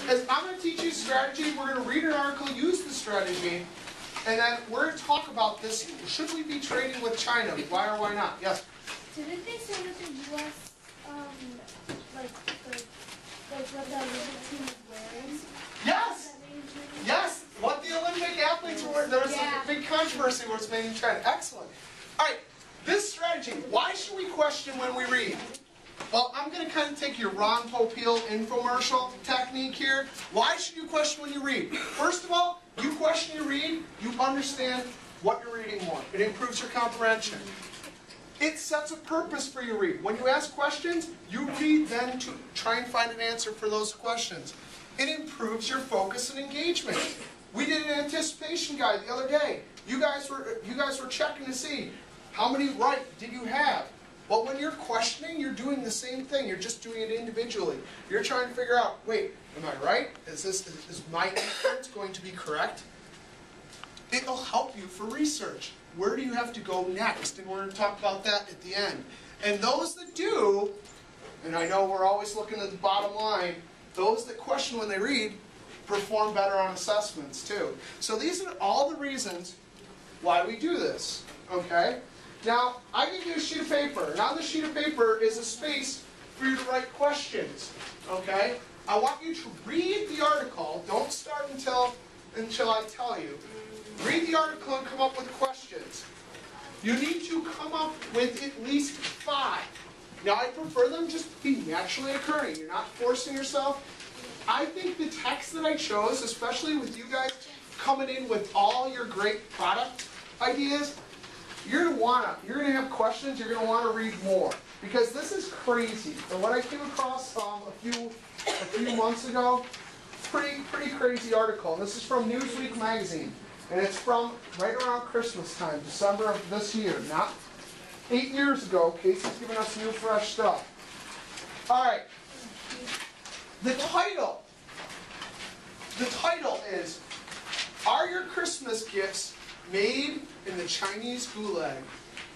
is I'm going to teach you strategy. We're going to read an article, use the strategy, and then we're going to talk about this. Should we be trading with China? Why or why not? Yes? Didn't they say that the U.S., like what the Olympic team is wearing? Yes! Yes! What the Olympic athletes were wearing. There was a big controversy where it's made in China. Excellent. All right. This strategy, why should we question when we read? Well, I'm going to kind of take your Ron Popeil infomercial technique here. Why should you question when you read? First of all, you question your read, you understand what you're reading more. It improves your comprehension. It sets a purpose for your read. When you ask questions, you read then to try and find an answer for those questions. It improves your focus and engagement. We did an anticipation guide the other day. You guys were checking to see how many right did you have. But when you're questioning, you're doing the same thing. You're just doing it individually. You're trying to figure out, wait, am I right? Is my inference going to be correct? It'll help you for research. Where do you have to go next? And we're going to talk about that at the end. And those that do, and I know we're always looking at the bottom line, those that question when they read perform better on assessments too. So these are all the reasons why we do this, okay? Now, I give you a sheet of paper, and on the sheet of paper is a space for you to write questions, okay? I want you to read the article. Don't start until I tell you. Read the article and come up with questions. You need to come up with at least 5. Now, I prefer them just to be naturally occurring. You're not forcing yourself. I think the text that I chose, especially with you guys coming in with all your great product ideas, you're gonna have questions. You're gonna want to read more because this is crazy. And what I came across a few months ago, pretty crazy article. And this is from Newsweek magazine, and it's from right around Christmas time, December of this year, not 8 years ago. Casey's giving us new, fresh stuff. All right. The title is, "Are Your Christmas Gifts Made in the Chinese Gulag?"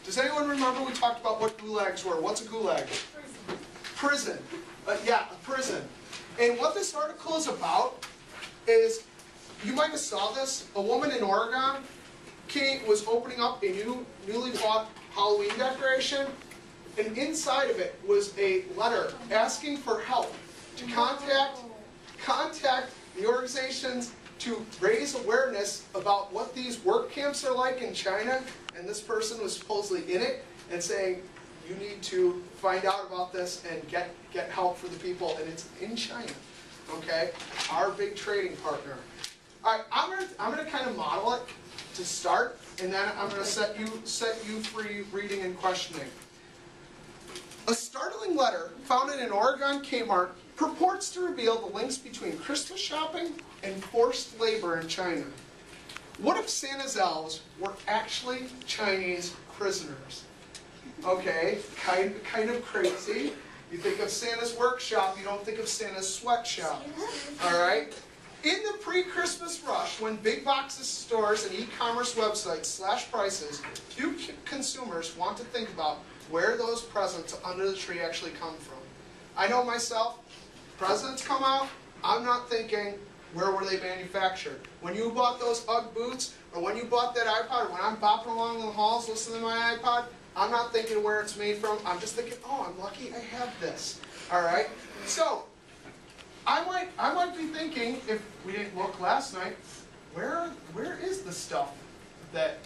Does anyone remember we talked about what gulags were? What's a gulag? Prison. Yeah, a prison. And what this article is about is, you might have saw this, a woman in Oregon was opening up a newly bought Halloween decoration, and inside of it was a letter asking for help to contact the organizations to raise awareness about what these work camps are like in China, and this person was supposedly in it and saying, you need to find out about this and get help for the people, and it's in China, okay? Our big trading partner. All right, I'm gonna kind of model it to start, and then I'm gonna set you free reading and questioning. A startling letter found in an Oregon Kmart purports to reveal the links between Christmas shopping and forced labor in China. What if Santa's elves were actually Chinese prisoners? Okay, kind of crazy. You think of Santa's workshop, you don't think of Santa's sweatshop. All right? In the pre-Christmas rush, when big boxes stores and e-commerce websites slash prices, few consumers want to think about where those presents under the tree actually come from. I know myself, presents come out, I'm not thinking, where were they manufactured? When you bought those UGG boots, or when you bought that iPod, or when I'm bopping along the halls listening to my iPod, I'm not thinking where it's made from. I'm just thinking, oh, I'm lucky I have this. All right? So, I might be thinking, if we didn't look last night, where is the stuff that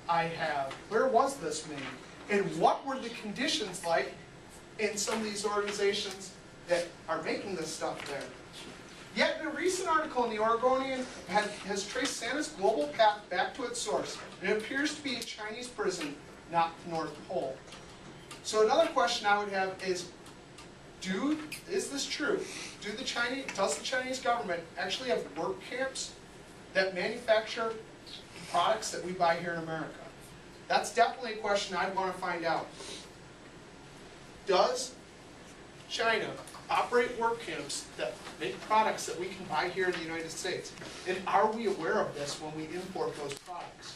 I have? Where was this made? And what were the conditions like in some of these organizations that are making this stuff there? Yet in a recent article in the Oregonian has traced Santa's global path back to its source. It appears to be a Chinese prison, not the North Pole. So another question I would have is this true? Does the Chinese government actually have work camps that manufacture products that we buy here in America? That's definitely a question I'd want to find out. Does China operate work camps that make products that we can buy here in the United States? And are we aware of this when we import those products?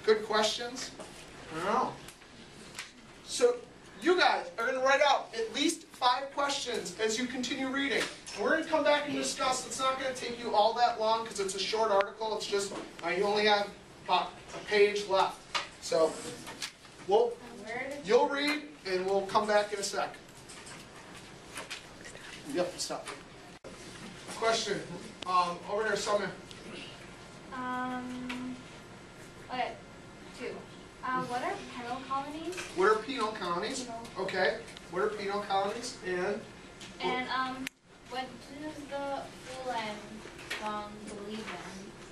Good questions? I don't know. So you guys are going to write out at least 5 questions as you continue reading. We're going to come back and discuss. It's not going to take you all that long because it's a short article. It's just, you only have about a page left. So you'll read and we'll come back in a sec. Yep, stop. Question. Over there, Soumya. Okay, 2. What are penal colonies? What are penal colonies? Okay. What are penal colonies? And What does the Falun Gong believe in?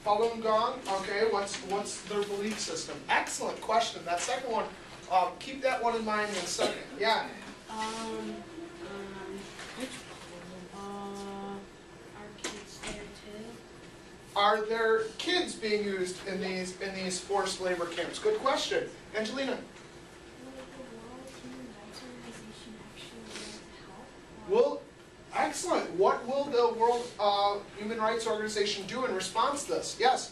Falun Gong. Okay. What's their belief system? Excellent question. That second one. Keep that one in mind in a second. Yeah. Are kids there too? Are there kids being used in these forced labor camps? Good question. Angelina. Well, excellent. What will the World Human Rights Organization do in response to this? Yes?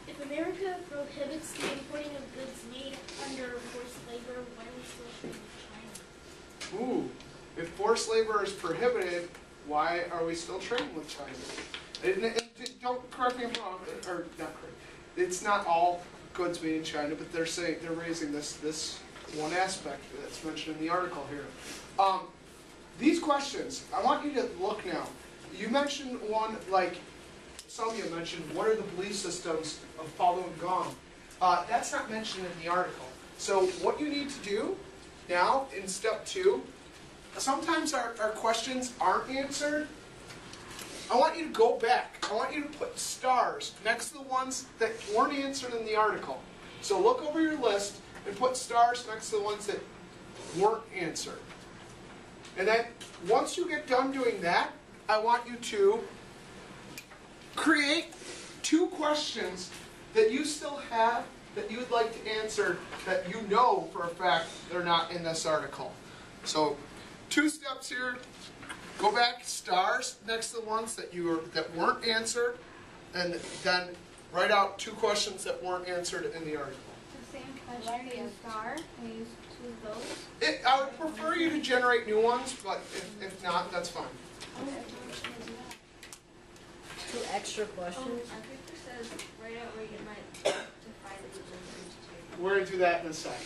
If America prohibits the importing of goods made under forced labor, why are we still trading with China? Ooh. If forced labor is prohibited, why are we still trading with China? Don't correct me if I'm wrong, or not correct. It's not all goods made in China, but they're raising this one aspect that's mentioned in the article here. These questions, I want you to look now. You mentioned one, like Soumya mentioned, what are the belief systems of Falun Gong? That's not mentioned in the article. So what you need to do now in step 2, sometimes our questions aren't answered. I want you to go back. I want you to put stars next to the ones that weren't answered in the article. So look over your list and put stars next to the ones that weren't answered. And then once you get done doing that, I want you to create 2 questions that you still have that you would like to answer that you know for a fact they're not in this article. So 2 steps here. Go back, stars next to the ones that weren't answered, and then write out 2 questions that weren't answered in the article. The same question, use star, and use 2 of those. I would prefer you to generate new ones, but if not, that's fine. 2 extra questions. Our paper says right out where you might define the difference. We're going to do that in a sec.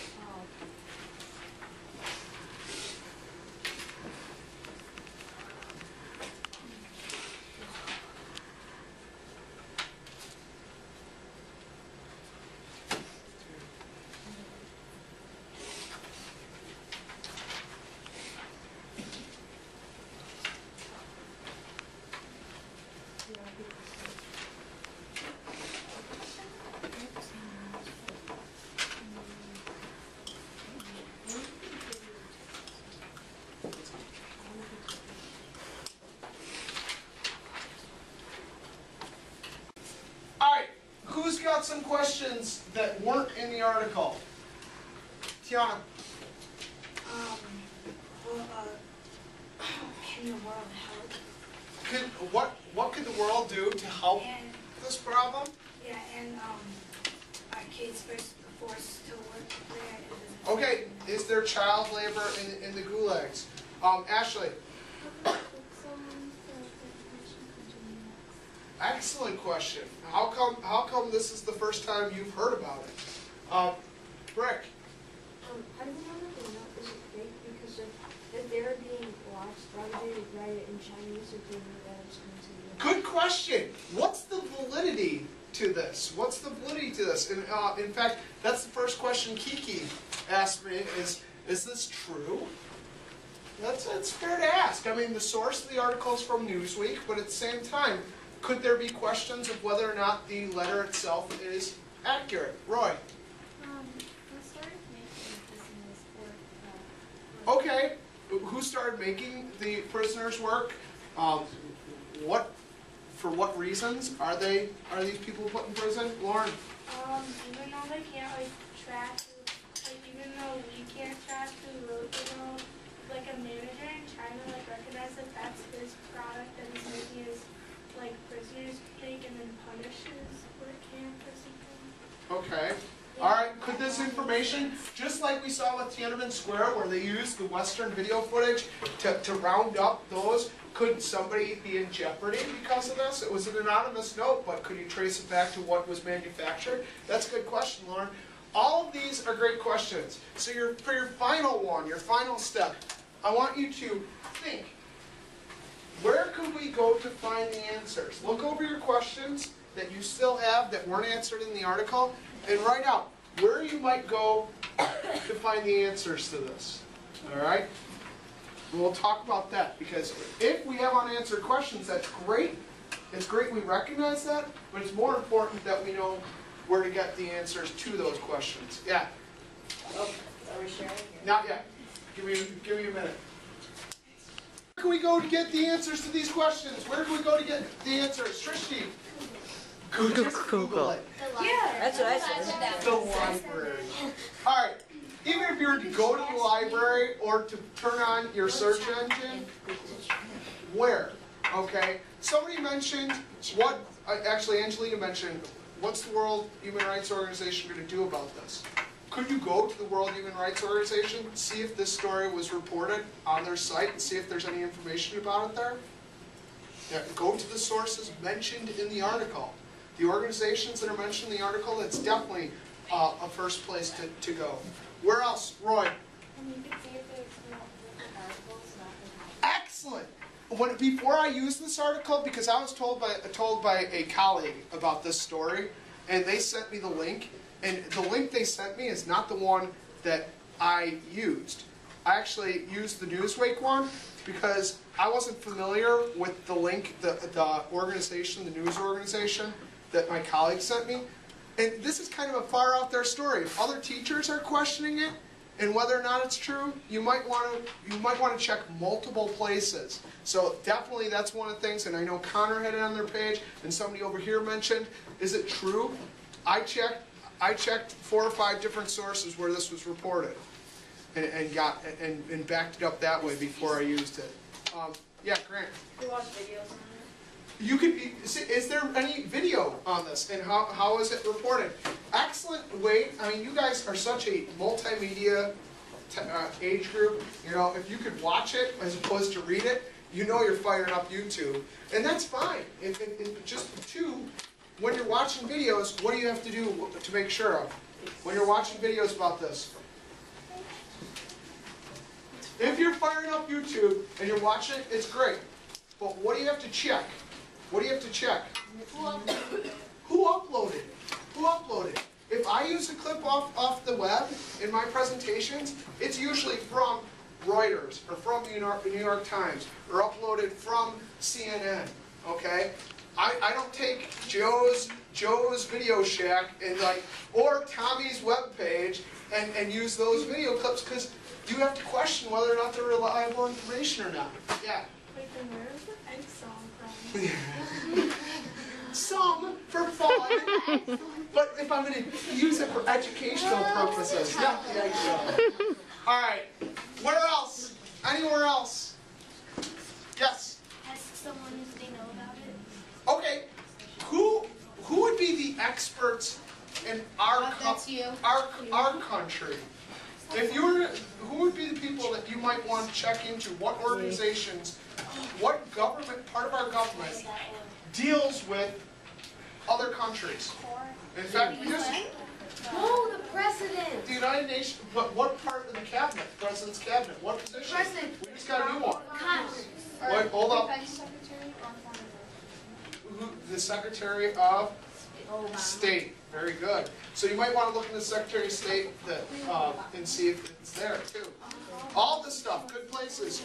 Who's got some questions that weren't in the article? Tiana. Can the world help? What could the world do to help this problem? Yeah, and are kids forced to work there? Okay, is there child labor in the gulags? Ashley. Excellent question. How come this is the first time you've heard about it? Brick. How do we know that the note isn't fake? Because if they're being lost, why would they write it in Chinese if they knew that it was going to be? Good question. What's the validity to this? What's the validity to this? And in fact, that's the first question Kiki asked me: is this true? That's fair to ask. I mean, the source of the article is from Newsweek, but at the same time, could there be questions of whether or not the letter itself is accurate? Roy. Who started making prisoners work? Okay. Who started making the prisoners work? For what reasons are these people put in prison? Lauren. Even though they can't track, even though we can't track who wrote the note, a manager in China recognized that that's his product that he's making his prisoners take and then punishes work camp or something. Okay. All right. Could this information, just like we saw with Tiananmen Square, where they used the Western video footage to round up those, Could somebody be in jeopardy because of this? It was an anonymous note, but could you trace it back to what was manufactured? That's a good question, Lauren. All of these are great questions. So for your final one, your final step, I want you to think, where could we go to find the answers? Look over your questions that you still have that weren't answered in the article, and write out where you might go to find the answers to this. All right? And we'll talk about that, because if we have unanswered questions, that's great. It's great we recognize that, but it's more important that we know where to get the answers to those questions. Yeah? Oh, are we sharing? Not yet. Give me a minute. Where can we go to get the answers to these questions? Where can we go to get the answers? Trishti? Google it. Yeah, that's what I said. The library. All right. Even if you were to go to the library or to turn on your search engine, where? Okay. Somebody mentioned what? Actually, Angelina mentioned. What's the World Human Rights Organization going to do about this? Could you go to the World Human Rights Organization, see if this story was reported on their site, and see if there's any information about it there? Yeah, go to the sources mentioned in the article. The organizations that are mentioned in the article, that's definitely a first place to go. Where else? Roy? And you can see if there's different articles. Excellent! Before I used this article, because I was told by a colleague about this story, and they sent me the link, and the link they sent me is not the one that I used. I actually used the Newsweek one because I wasn't familiar with the link, the organization, the news organization that my colleague sent me. And this is kind of a far out there story. If other teachers are questioning it and whether or not it's true, you might want to check multiple places. So definitely that's one of the things, and I know Connor had it on their page, and somebody over here mentioned, is it true? I checked 4 or 5 different sources where this was reported, and backed it up that way before I used it. Yeah, Grant. You watch videos on it? You could be. Is there any video on this, and how is it reported? Excellent way. I mean, you guys are such a multimedia age group. You know, if you could watch it as opposed to read it, you know you're firing up YouTube, and that's fine. Just when you're watching videos, what do you have to do to make sure of when you're watching videos about this? If you're firing up YouTube and you're watching it, it's great. But what do you have to check? What do you have to check? Who uploaded it? Who uploaded it? If I use a clip off the web in my presentations, it's usually from Reuters or from the New York Times or uploaded from CNN. Okay? I don't take Joe's Video Shack and or Tommy's webpage and use those video clips, because you have to question whether or not they're reliable information or not. Yeah. Wait, then where is the egg song from? Some for fun, but if I'm going to use it for educational purposes, not the egg song. All right. Where else? Anywhere else? Yes. Ask someone if they know about it. Okay. Who would be the experts in our country? If you were, who would be the people that you might want to check into? What organizations, what government, part of our government, deals with other countries? In fact, we just... No, the president. The United Nations, but what part of the cabinet? President's cabinet? What position? President. We just got a new one. Congress. Wait, hold up. Defense Secretary or Foreign Affairs? The Secretary of State. Very good. So you might want to look in the Secretary of State and see if it's there too. All this stuff, good places.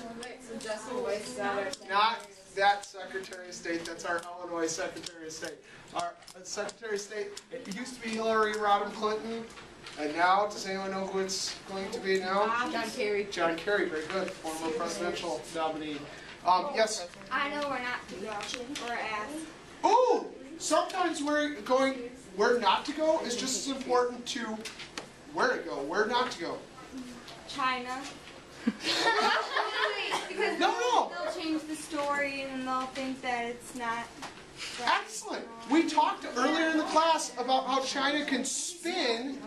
Not that Secretary of State. That's our Illinois Secretary of State. Our Secretary of State, it used to be Hillary Rodham Clinton, and now, does anyone know who it's going to be now? John Kerry. John Kerry, very good, former presidential nominee. Yes? I know we're not to go or ask. Oh, sometimes where not to go is just as important to where to go, where not to go. China. Because No. they'll change the story and they'll think that it's not. Excellent. We talked earlier in the class about how China can spin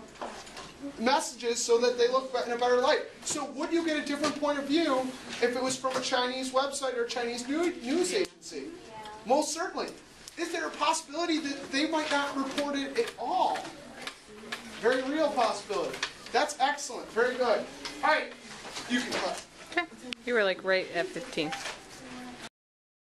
messages so that they look in a better light. So would you get a different point of view if it was from a Chinese website or a Chinese news agency? Most certainly. Is there a possibility that they might not report it at all? Very real possibility. That's excellent. Very good. All right. You can cut. Okay. You were like right at 15.